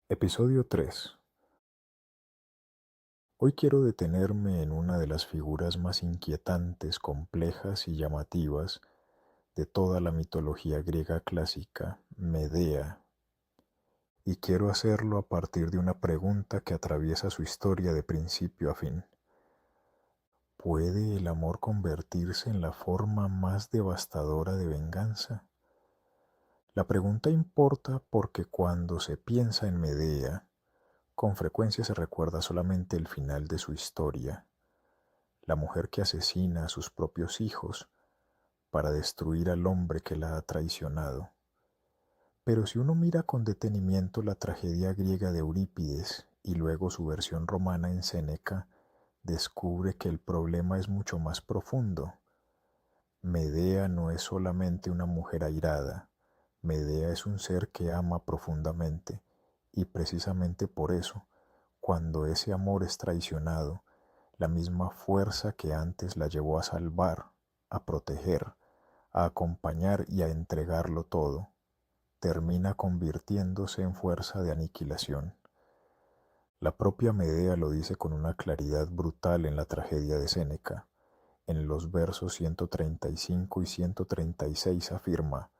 Episodio 3. Hoy quiero detenerme en una de las figuras más inquietantes, complejas y llamativas de toda la mitología griega clásica, Medea, y quiero hacerlo a partir de una pregunta que atraviesa su historia de principio a fin. ¿Puede el amor convertirse en la forma más devastadora de venganza? La pregunta importa porque cuando se piensa en Medea, con frecuencia se recuerda solamente el final de su historia, la mujer que asesina a sus propios hijos para destruir al hombre que la ha traicionado. Pero si uno mira con detenimiento la tragedia griega de Eurípides y luego su versión romana en Séneca, descubre que el problema es mucho más profundo. Medea no es solamente una mujer airada, Medea es un ser que ama profundamente, y precisamente por eso, cuando ese amor es traicionado, la misma fuerza que antes la llevó a salvar, a proteger, a acompañar y a entregarlo todo, termina convirtiéndose en fuerza de aniquilación. La propia Medea lo dice con una claridad brutal en la tragedia de Séneca. En los versos 135 y 136 afirma: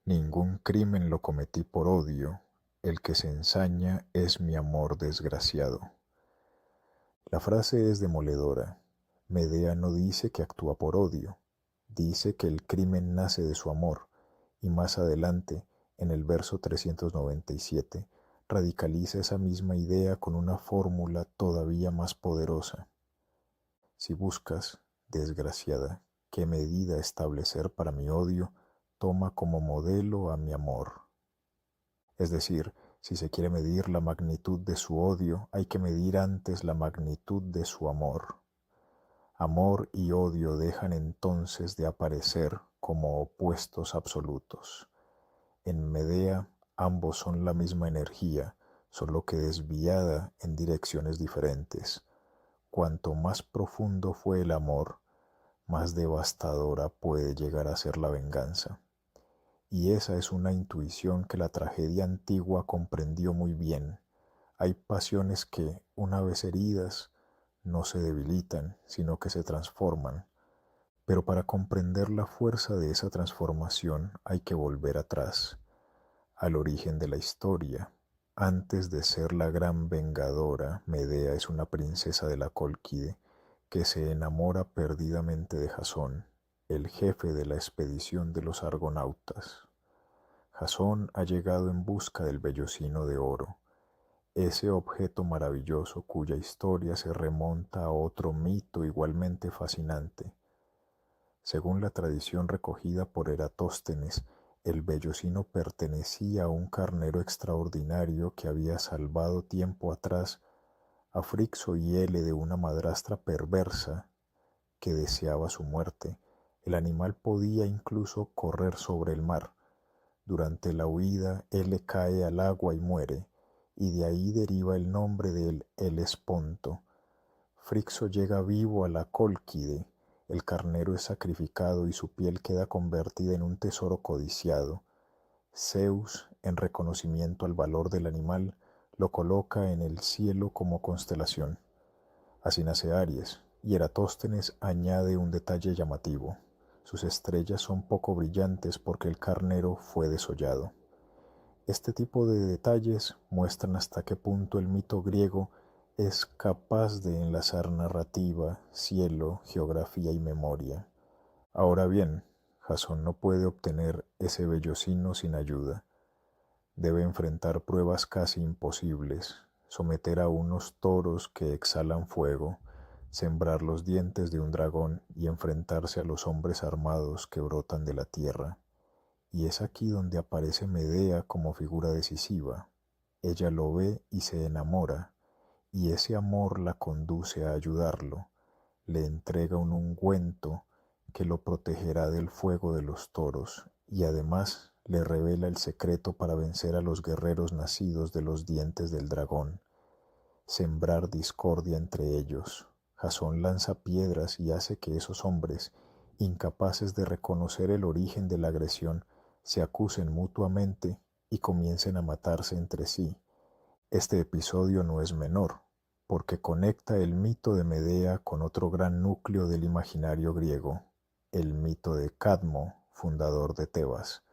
Ningún crimen lo cometí por odio, el que se ensaña es mi amor desgraciado. La frase es demoledora. Medea no dice que actúa por odio, dice que el crimen nace de su amor, y más adelante, en el verso 397, radicaliza esa misma idea con una fórmula todavía más poderosa. Si buscas, desgraciada, qué medida establecer para mi odio, toma como modelo a mi amor. Es decir, si se quiere medir la magnitud de su odio, hay que medir antes la magnitud de su amor. Amor y odio dejan entonces de aparecer como opuestos absolutos. En Medea ambos son la misma energía, solo que desviada en direcciones diferentes. Cuanto más profundo fue el amor, más devastadora puede llegar a ser la venganza. Y esa es una intuición que la tragedia antigua comprendió muy bien. Hay pasiones que, una vez heridas, no se debilitan, sino que se transforman. Pero para comprender la fuerza de esa transformación hay que volver atrás, al origen de la historia. Antes de ser la gran vengadora, Medea es una princesa de la Cólquide que se enamora perdidamente de Jasón, el jefe de la expedición de los argonautas. Jasón ha llegado en busca del vellocino de oro, ese objeto maravilloso cuya historia se remonta a otro mito igualmente fascinante. Según la tradición recogida por Eratóstenes, el vellocino pertenecía a un carnero extraordinario que había salvado tiempo atrás a Frixo y Hele de una madrastra perversa que deseaba su muerte. El animal podía incluso correr sobre el mar. Durante la huida, Hele cae al agua y muere, y de ahí deriva el nombre del Helesponto. Frixo llega vivo a la Cólquide, el carnero es sacrificado y su piel queda convertida en un tesoro codiciado. Zeus, en reconocimiento al valor del animal, lo coloca en el cielo como constelación. Así nace Aries, y Eratóstenes añade un detalle llamativo. Sus estrellas son poco brillantes porque el carnero fue desollado. Este tipo de detalles muestran hasta qué punto el mito griego es capaz de enlazar narrativa, cielo, geografía y memoria. Ahora bien, Jasón no puede obtener ese vellocino sin ayuda. Debe enfrentar pruebas casi imposibles, someter a unos toros que exhalan fuego, sembrar los dientes de un dragón y enfrentarse a los hombres armados que brotan de la tierra. Y es aquí donde aparece Medea como figura decisiva. Ella lo ve y se enamora, y ese amor la conduce a ayudarlo. Le entrega un ungüento que lo protegerá del fuego de los toros, y además le revela el secreto para vencer a los guerreros nacidos de los dientes del dragón. Sembrar discordia entre ellos. Jasón lanza piedras y hace que esos hombres, incapaces de reconocer el origen de la agresión, se acusen mutuamente y comiencen a matarse entre sí. Este episodio no es menor, porque conecta el mito de Medea con otro gran núcleo del imaginario griego, el mito de Cadmo, fundador de Tebas.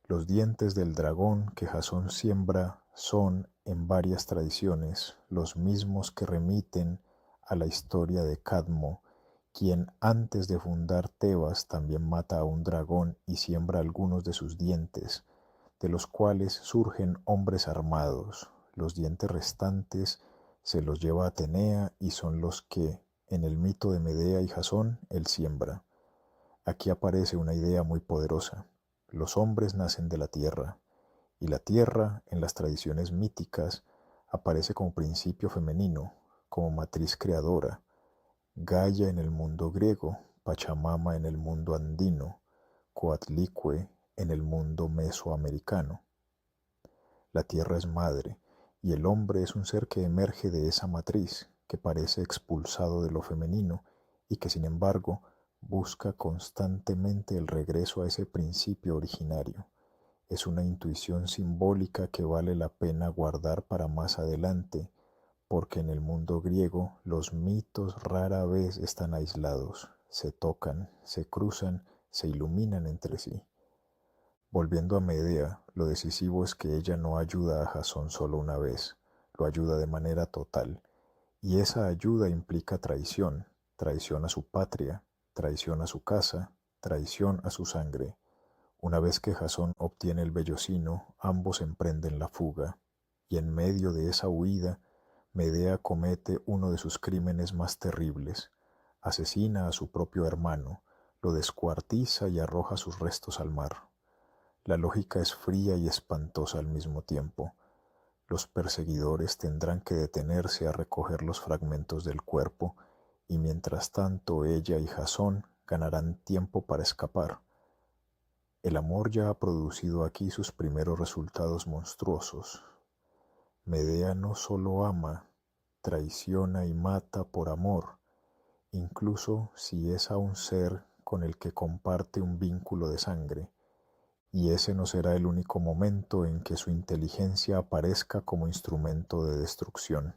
Los dientes del dragón que Jasón siembra son, en varias tradiciones, los mismos que remiten a la historia de Cadmo, quien antes de fundar Tebas también mata a un dragón y siembra algunos de sus dientes, de los cuales surgen hombres armados. Los dientes restantes se los lleva Atenea y son los que, en el mito de Medea y Jasón, él siembra. Aquí aparece una idea muy poderosa. Los hombres nacen de la tierra, y la tierra, en las tradiciones míticas, aparece como principio femenino, como matriz creadora, Gaia en el mundo griego, Pachamama en el mundo andino, Coatlicue en el mundo mesoamericano. La tierra es madre, y el hombre es un ser que emerge de esa matriz, que parece expulsado de lo femenino, y que sin embargo busca constantemente el regreso a ese principio originario. Es una intuición simbólica que vale la pena guardar para más adelante, porque en el mundo griego los mitos rara vez están aislados, se tocan, se cruzan, se iluminan entre sí. Volviendo a Medea, lo decisivo es que ella no ayuda a Jasón solo una vez, lo ayuda de manera total, y esa ayuda implica traición, traición a su patria, traición a su casa, traición a su sangre. Una vez que Jasón obtiene el vellocino, ambos emprenden la fuga, y en medio de esa huida, Medea comete uno de sus crímenes más terribles. Asesina a su propio hermano, lo descuartiza y arroja sus restos al mar. La lógica es fría y espantosa al mismo tiempo. Los perseguidores tendrán que detenerse a recoger los fragmentos del cuerpo, y mientras tanto ella y Jasón ganarán tiempo para escapar. El amor ya ha producido aquí sus primeros resultados monstruosos. Medea no solo ama, traiciona y mata por amor, incluso si es a un ser con el que comparte un vínculo de sangre, y ese no será el único momento en que su inteligencia aparezca como instrumento de destrucción.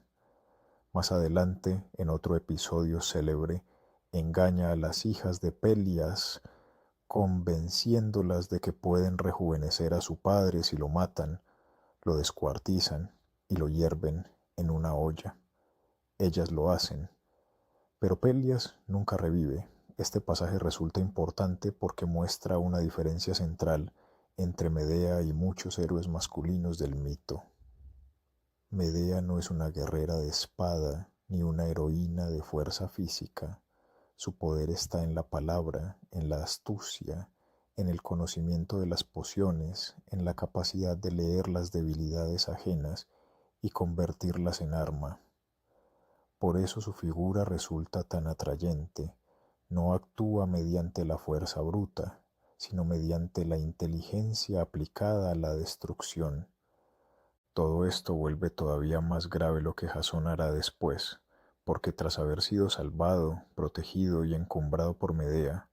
Más adelante, en otro episodio célebre, engaña a las hijas de Pelias, convenciéndolas de que pueden rejuvenecer a su padre si lo matan, lo descuartizan y lo hierven en una olla. Ellas lo hacen, pero Pelias nunca revive. Este pasaje resulta importante porque muestra una diferencia central entre Medea y muchos héroes masculinos del mito. Medea no es una guerrera de espada ni una heroína de fuerza física. Su poder está en la palabra, en la astucia, en el conocimiento de las pociones, en la capacidad de leer las debilidades ajenas y convertirlas en arma. Por eso su figura resulta tan atrayente. No actúa mediante la fuerza bruta, sino mediante la inteligencia aplicada a la destrucción. Todo esto vuelve todavía más grave lo que Jasón hará después, porque tras haber sido salvado, protegido y encumbrado por Medea,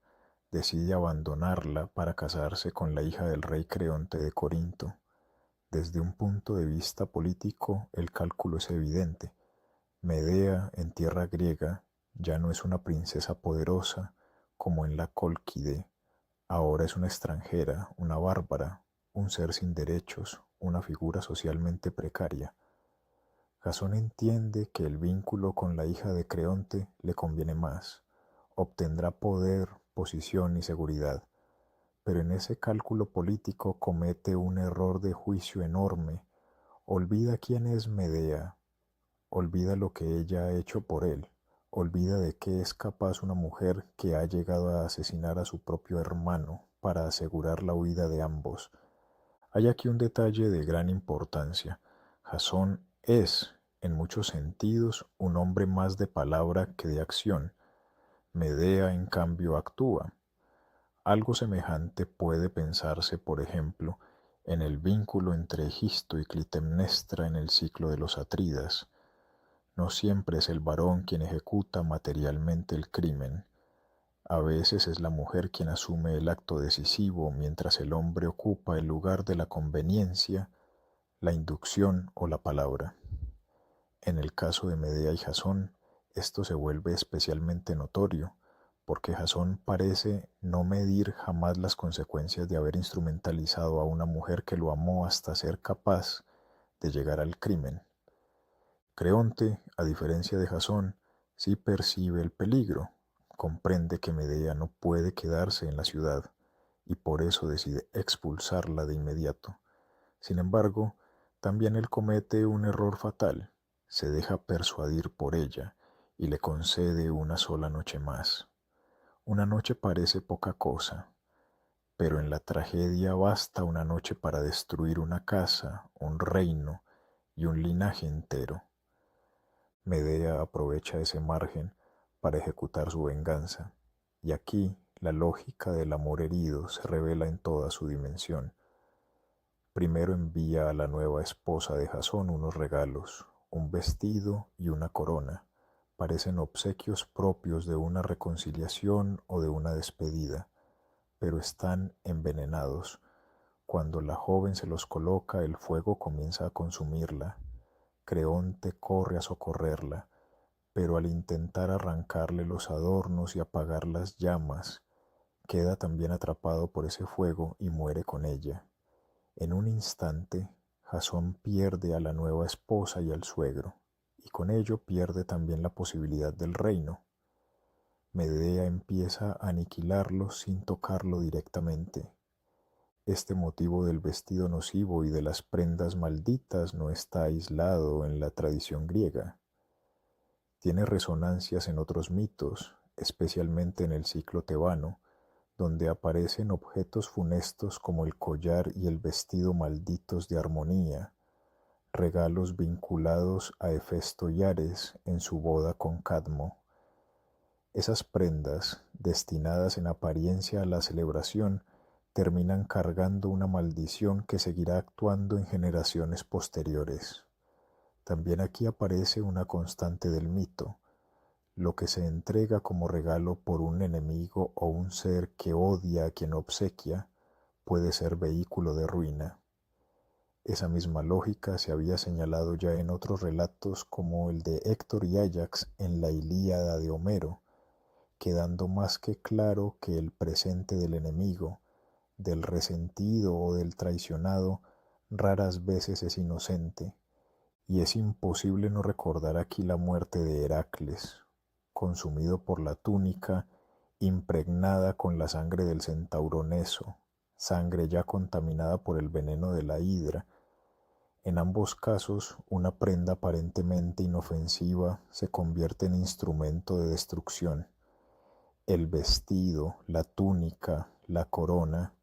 decide abandonarla para casarse con la hija del rey Creonte de Corinto. Desde un punto de vista político, el cálculo es evidente. Medea, en tierra griega, ya no es una princesa poderosa como en la Cólquide, ahora es una extranjera, una bárbara, un ser sin derechos, una figura socialmente precaria. Jasón entiende que el vínculo con la hija de Creonte le conviene más, obtendrá poder, posición y seguridad, pero en ese cálculo político comete un error de juicio enorme, olvida quién es Medea, olvida lo que ella ha hecho por él, olvida de qué es capaz una mujer que ha llegado a asesinar a su propio hermano para asegurar la huida de ambos. Hay aquí un detalle de gran importancia. Jasón es, en muchos sentidos, un hombre más de palabra que de acción. Medea, en cambio, actúa. Algo semejante puede pensarse, por ejemplo, en el vínculo entre Egisto y Clitemnestra en el ciclo de los Atridas. No siempre es el varón quien ejecuta materialmente el crimen. A veces es la mujer quien asume el acto decisivo mientras el hombre ocupa el lugar de la conveniencia, la inducción o la palabra. En el caso de Medea y Jasón, esto se vuelve especialmente notorio, porque Jasón parece no medir jamás las consecuencias de haber instrumentalizado a una mujer que lo amó hasta ser capaz de llegar al crimen. Creonte, a diferencia de Jasón, sí percibe el peligro, comprende que Medea no puede quedarse en la ciudad y por eso decide expulsarla de inmediato. Sin embargo, también él comete un error fatal, se deja persuadir por ella y le concede una sola noche más. Una noche parece poca cosa, pero en la tragedia basta una noche para destruir una casa, un reino y un linaje entero. Medea aprovecha ese margen para ejecutar su venganza, y aquí la lógica del amor herido se revela en toda su dimensión. Primero envía a la nueva esposa de Jasón unos regalos, un vestido y una corona. Parecen obsequios propios de una reconciliación o de una despedida, pero están envenenados. Cuando la joven se los coloca, el fuego comienza a consumirla. Creonte corre a socorrerla, pero al intentar arrancarle los adornos y apagar las llamas, queda también atrapado por ese fuego y muere con ella. En un instante, Jasón pierde a la nueva esposa y al suegro, y con ello pierde también la posibilidad del reino. Medea empieza a aniquilarlo sin tocarlo directamente. Este motivo del vestido nocivo y de las prendas malditas no está aislado en la tradición griega. Tiene resonancias en otros mitos, especialmente en el ciclo tebano, donde aparecen objetos funestos como el collar y el vestido malditos de armonía, regalos vinculados a Hefesto y Ares en su boda con Cadmo. Esas prendas, destinadas en apariencia a la celebración, terminan cargando una maldición que seguirá actuando en generaciones posteriores. También aquí aparece una constante del mito. Lo que se entrega como regalo por un enemigo o un ser que odia a quien obsequia puede ser vehículo de ruina. Esa misma lógica se había señalado ya en otros relatos como el de Héctor y Áyax en la Ilíada de Homero, quedando más que claro que el presente del enemigo, del resentido o del traicionado, raras veces es inocente, y es imposible no recordar aquí la muerte de Heracles, consumido por la túnica, impregnada con la sangre del centauro Neso, sangre ya contaminada por el veneno de la hidra. En ambos casos, una prenda aparentemente inofensiva se convierte en instrumento de destrucción. El vestido, la túnica, la corona,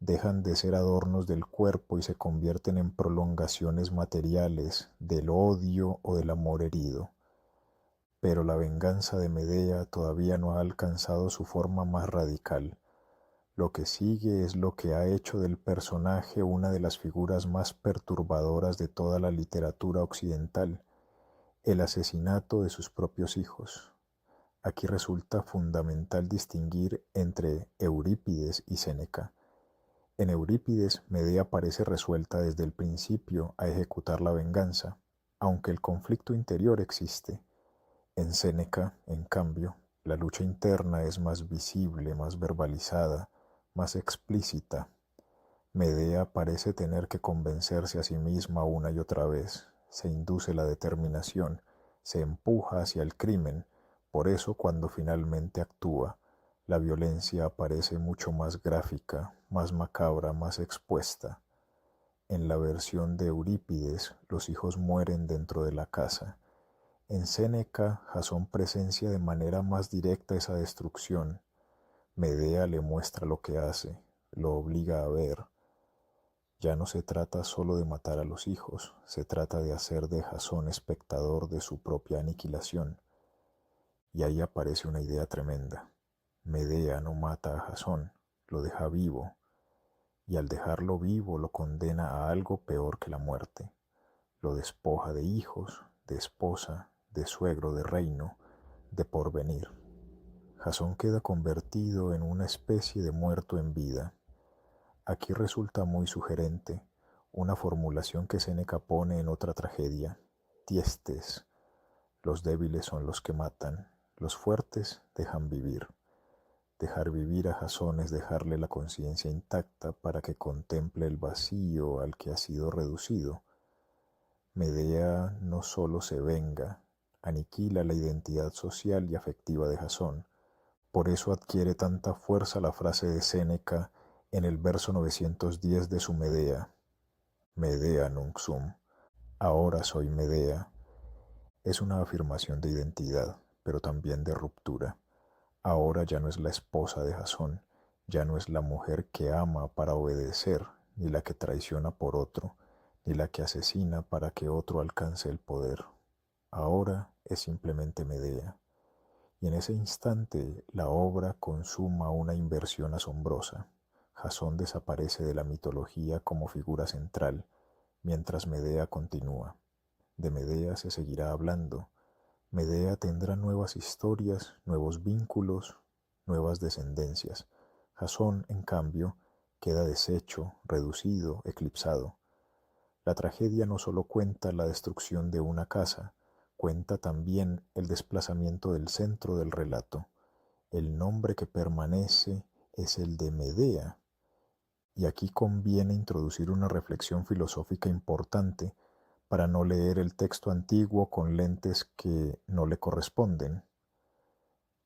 dejan de ser adornos del cuerpo y se convierten en prolongaciones materiales del odio o del amor herido. Pero la venganza de Medea todavía no ha alcanzado su forma más radical. Lo que sigue es lo que ha hecho del personaje una de las figuras más perturbadoras de toda la literatura occidental, el asesinato de sus propios hijos. Aquí resulta fundamental distinguir entre Eurípides y Séneca. En Eurípides, Medea parece resuelta desde el principio a ejecutar la venganza, aunque el conflicto interior existe. En Séneca, en cambio, la lucha interna es más visible, más verbalizada, más explícita. Medea parece tener que convencerse a sí misma una y otra vez, se induce la determinación, se empuja hacia el crimen, por eso cuando finalmente actúa, la violencia aparece mucho más gráfica, más macabra, más expuesta. En la versión de Eurípides, los hijos mueren dentro de la casa. En Séneca, Jasón presencia de manera más directa esa destrucción. Medea le muestra lo que hace, lo obliga a ver. Ya no se trata solo de matar a los hijos, se trata de hacer de Jasón espectador de su propia aniquilación. Y ahí aparece una idea tremenda. Medea no mata a Jasón, lo deja vivo, y al dejarlo vivo lo condena a algo peor que la muerte. Lo despoja de hijos, de esposa, de suegro, de reino, de porvenir. Jasón queda convertido en una especie de muerto en vida. Aquí resulta muy sugerente una formulación que Séneca pone en otra tragedia, Tiestes. Los débiles son los que matan, los fuertes dejan vivir. Dejar vivir a Jasón es dejarle la conciencia intacta para que contemple el vacío al que ha sido reducido. Medea no solo se venga, aniquila la identidad social y afectiva de Jasón. Por eso adquiere tanta fuerza la frase de Séneca en el verso 910 de su Medea. Medea nunc sum, ahora soy Medea. Es una afirmación de identidad, pero también de ruptura. Ahora ya no es la esposa de Jasón, ya no es la mujer que ama para obedecer, ni la que traiciona por otro, ni la que asesina para que otro alcance el poder. Ahora es simplemente Medea. Y en ese instante la obra consuma una inversión asombrosa. Jasón desaparece de la mitología como figura central, mientras Medea continúa. De Medea se seguirá hablando. Medea tendrá nuevas historias, nuevos vínculos, nuevas descendencias. Jasón, en cambio, queda deshecho, reducido, eclipsado. La tragedia no solo cuenta la destrucción de una casa, cuenta también el desplazamiento del centro del relato. El nombre que permanece es el de Medea. Y aquí conviene introducir una reflexión filosófica importante para no leer el texto antiguo con lentes que no le corresponden.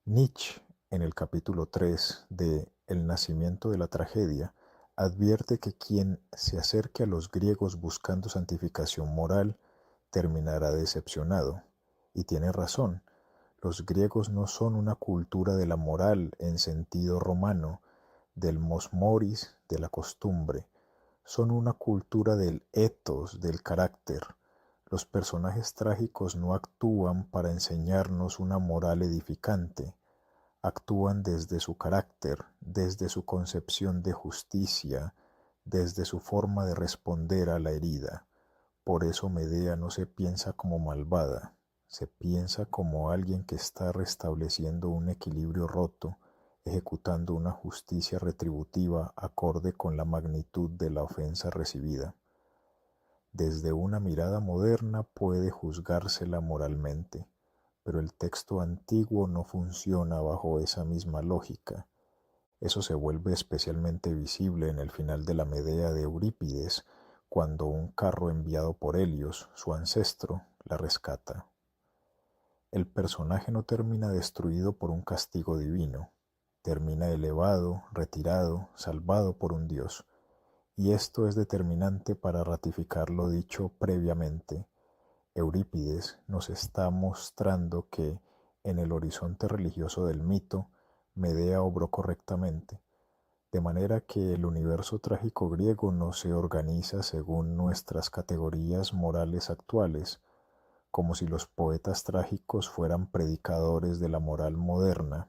Nietzsche, en el capítulo 3 de El nacimiento de la tragedia, advierte que quien se acerque a los griegos buscando santificación moral terminará decepcionado. Y tiene razón, los griegos no son una cultura de la moral en sentido romano, del mos moris, de la costumbre, son una cultura del ethos, del carácter. Los personajes trágicos no actúan para enseñarnos una moral edificante, actúan desde su carácter, desde su concepción de justicia, desde su forma de responder a la herida. Por eso Medea no se piensa como malvada, se piensa como alguien que está restableciendo un equilibrio roto, ejecutando una justicia retributiva acorde con la magnitud de la ofensa recibida. Desde una mirada moderna puede juzgársela moralmente, pero el texto antiguo no funciona bajo esa misma lógica. Eso se vuelve especialmente visible en el final de la Medea de Eurípides, cuando un carro enviado por Helios, su ancestro, la rescata. El personaje no termina destruido por un castigo divino, termina elevado, retirado, salvado por un dios. Y esto es determinante para ratificar lo dicho previamente. Eurípides nos está mostrando que, en el horizonte religioso del mito, Medea obró correctamente, de manera que el universo trágico griego no se organiza según nuestras categorías morales actuales, como si los poetas trágicos fueran predicadores de la moral moderna.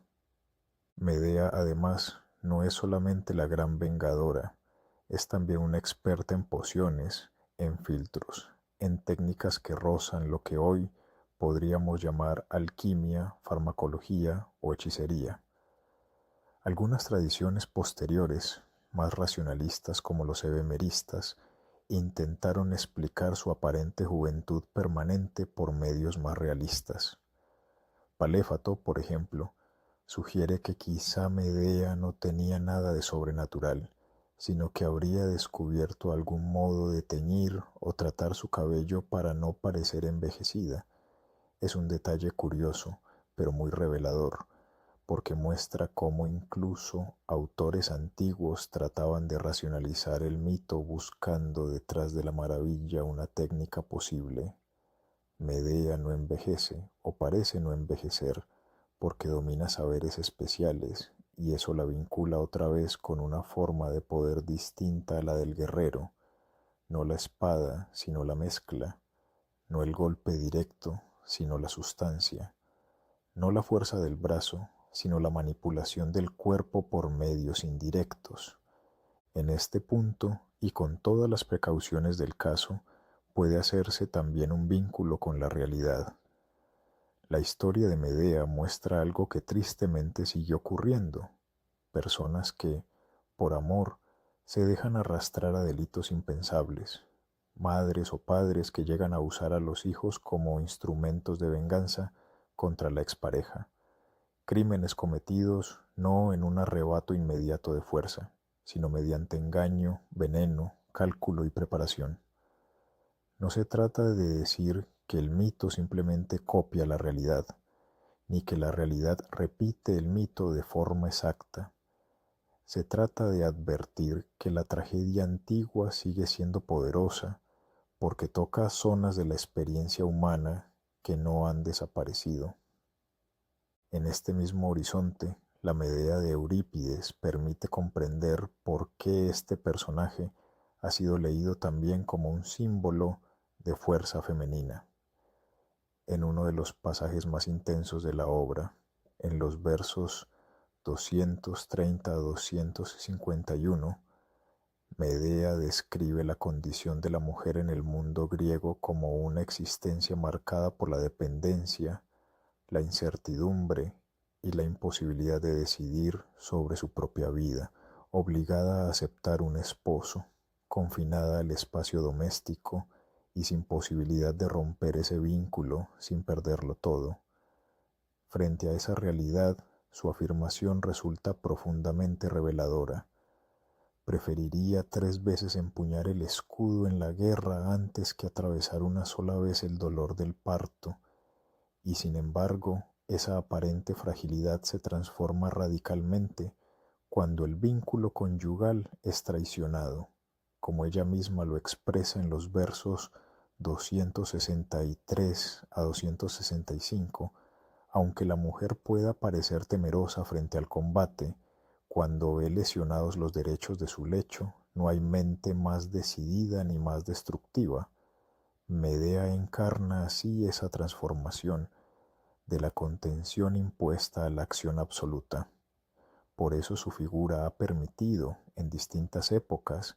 Medea, además, no es solamente la gran vengadora, es también una experta en pociones, en filtros, en técnicas que rozan lo que hoy podríamos llamar alquimia, farmacología o hechicería. Algunas tradiciones posteriores, más racionalistas como los ebemeristas, intentaron explicar su aparente juventud permanente por medios más realistas. Paléfato, por ejemplo, sugiere que quizá Medea no tenía nada de sobrenatural, sino que habría descubierto algún modo de teñir o tratar su cabello para no parecer envejecida. Es un detalle curioso, pero muy revelador, porque muestra cómo incluso autores antiguos trataban de racionalizar el mito buscando detrás de la maravilla una técnica posible. Medea no envejece, o parece no envejecer, porque domina saberes especiales, y eso la vincula otra vez con una forma de poder distinta a la del guerrero, no la espada, sino la mezcla, no el golpe directo, sino la sustancia, no la fuerza del brazo, sino la manipulación del cuerpo por medios indirectos. En este punto, y con todas las precauciones del caso, puede hacerse también un vínculo con la realidad. La historia de Medea muestra algo que tristemente sigue ocurriendo. Personas que, por amor, se dejan arrastrar a delitos impensables, madres o padres que llegan a usar a los hijos como instrumentos de venganza contra la expareja, crímenes cometidos no en un arrebato inmediato de fuerza, sino mediante engaño, veneno, cálculo y preparación. No se trata de decir que el mito simplemente copia la realidad, ni que la realidad repite el mito de forma exacta. Se trata de advertir que la tragedia antigua sigue siendo poderosa porque toca zonas de la experiencia humana que no han desaparecido. En este mismo horizonte, la Medea de Eurípides permite comprender por qué este personaje ha sido leído también como un símbolo de fuerza femenina. En uno de los pasajes más intensos de la obra, en los versos 230 a 251, Medea describe la condición de la mujer en el mundo griego como una existencia marcada por la dependencia, la incertidumbre y la imposibilidad de decidir sobre su propia vida, obligada a aceptar un esposo, confinada al espacio doméstico y sin posibilidad de romper ese vínculo sin perderlo todo. Frente a esa realidad, su afirmación resulta profundamente reveladora. Preferiría 3 veces empuñar el escudo en la guerra antes que atravesar una sola vez el dolor del parto, y sin embargo, esa aparente fragilidad se transforma radicalmente cuando el vínculo conyugal es traicionado, como ella misma lo expresa en los versos 263 a 265, aunque la mujer pueda parecer temerosa frente al combate, cuando ve lesionados los derechos de su lecho, no hay mente más decidida ni más destructiva. Medea encarna así esa transformación de la contención impuesta a la acción absoluta. Por eso su figura ha permitido, en distintas épocas,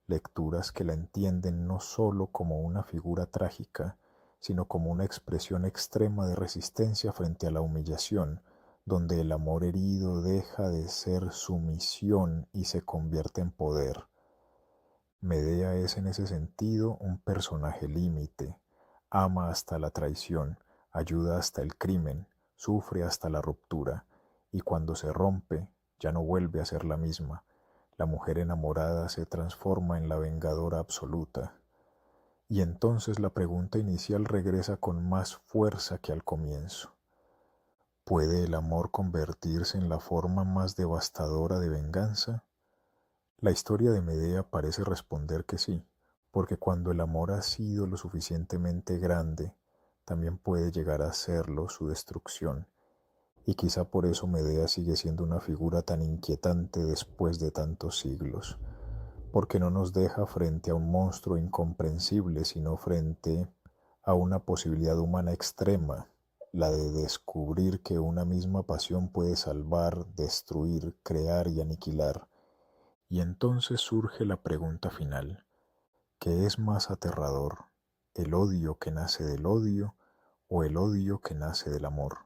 lecturas que la entienden no sólo como una figura trágica, sino como una expresión extrema de resistencia frente a la humillación, donde el amor herido deja de ser sumisión y se convierte en poder. Medea es en ese sentido un personaje límite, ama hasta la traición, ayuda hasta el crimen, sufre hasta la ruptura, y cuando se rompe, ya no vuelve a ser la misma. La mujer enamorada se transforma en la vengadora absoluta. Y entonces la pregunta inicial regresa con más fuerza que al comienzo. ¿Puede el amor convertirse en la forma más devastadora de venganza? La historia de Medea parece responder que sí, porque cuando el amor ha sido lo suficientemente grande, también puede llegar a serlo su destrucción, y quizá por eso Medea sigue siendo una figura tan inquietante después de tantos siglos, porque no nos deja frente a un monstruo incomprensible, sino frente a una posibilidad humana extrema, la de descubrir que una misma pasión puede salvar, destruir, crear y aniquilar. Y entonces surge la pregunta final: ¿qué es más aterrador, el odio que nace del odio o el odio que nace del amor?